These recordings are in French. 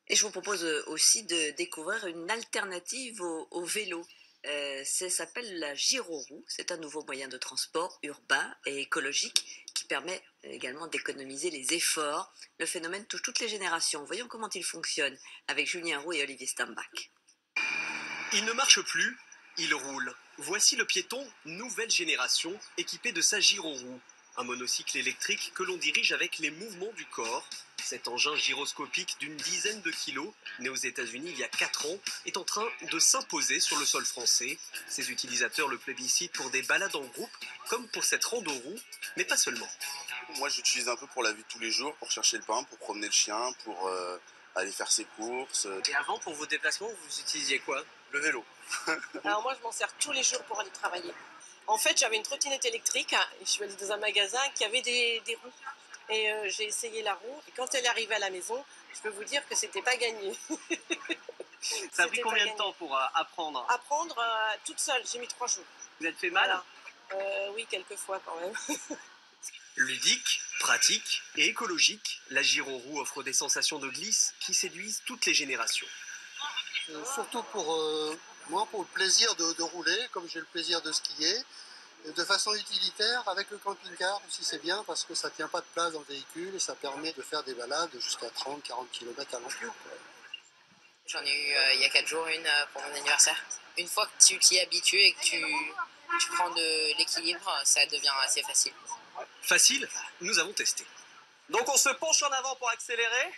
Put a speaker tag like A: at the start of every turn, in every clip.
A: Et je vous propose aussi de découvrir une alternative au vélo. Ça s'appelle la gyroroue. C'est un nouveau moyen de transport urbain et écologique qui permet également d'économiser les efforts. Le phénomène touche toutes les générations. Voyons comment il fonctionne avec Julien Roux et Olivier Stambach.
B: Il ne marche plus, il roule. Voici le piéton nouvelle génération équipé de sa gyroroue. Un monocycle électrique que l'on dirige avec les mouvements du corps. Cet engin gyroscopique d'une dizaine de kilos, né aux États-Unis il y a 4 ans, est en train de s'imposer sur le sol français. Ses utilisateurs le plébiscitent pour des balades en groupe, comme pour cette rando-roue, mais pas seulement.
C: Moi, j'utilise un peu pour la vie de tous les jours, pour chercher le pain, pour promener le chien, pour aller faire ses courses.
B: Et avant, pour vos déplacements, vous utilisiez quoi?
C: Le vélo.
D: Alors moi, je m'en sers tous les jours pour aller travailler. En fait, j'avais une trottinette électrique et je suis allée dans un magasin qui avait des roues. Et j'ai essayé la roue. Et quand elle est arrivée à la maison, je peux vous dire que c'était pas gagné.
B: Ça a pris combien de temps pour apprendre?
D: Apprendre toute seule, j'ai mis 3 jours.
B: Vous êtes fait mal?
D: Voilà. Oui, quelques fois quand même.
B: Ludique, pratique et écologique, la gyroroue offre des sensations de glisse qui séduisent toutes les générations.
E: Surtout pour moi, pour le plaisir de rouler, comme j'ai le plaisir de skier, et de façon utilitaire avec le camping-car aussi c'est bien parce que ça ne tient pas de place dans le véhicule et ça permet de faire des balades jusqu'à 30-40 km à l'entour.
F: J'en ai eu il y a 4 jours une pour mon anniversaire. Une fois que tu t'y habitues et que tu prends de l'équilibre, ça devient assez facile.
B: Facile? Nous avons testé. Donc on se penche en avant pour accélérer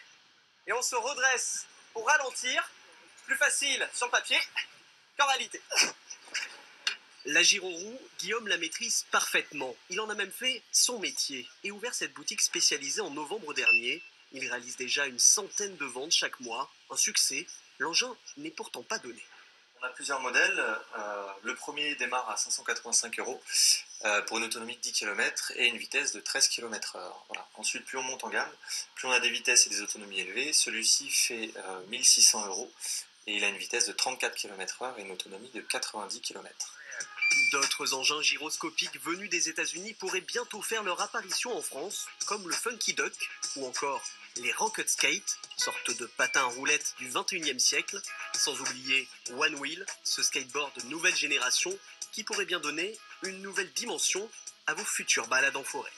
B: et on se redresse pour ralentir. Plus facile sur le papier qu'en réalité. La gyroroue, Guillaume la maîtrise parfaitement. Il en a même fait son métier et ouvert cette boutique spécialisée en novembre dernier. Il réalise déjà une centaine de ventes chaque mois. Un succès, l'engin n'est pourtant pas donné.
G: On a plusieurs modèles. Le premier démarre à 585 € pour une autonomie de 10 km et une vitesse de 13 km/h. Voilà. Ensuite, plus on monte en gamme, plus on a des vitesses et des autonomies élevées. Celui-ci fait 1600 € et il a une vitesse de 34 km/h et une autonomie de 90 km.
B: D'autres engins gyroscopiques venus des États-Unis pourraient bientôt faire leur apparition en France, comme le Funky Duck ou encore les Rocket Skate, sorte de patins à roulettes du 21e siècle, sans oublier One Wheel, ce skateboard de nouvelle génération qui pourrait bien donner une nouvelle dimension à vos futures balades en forêt.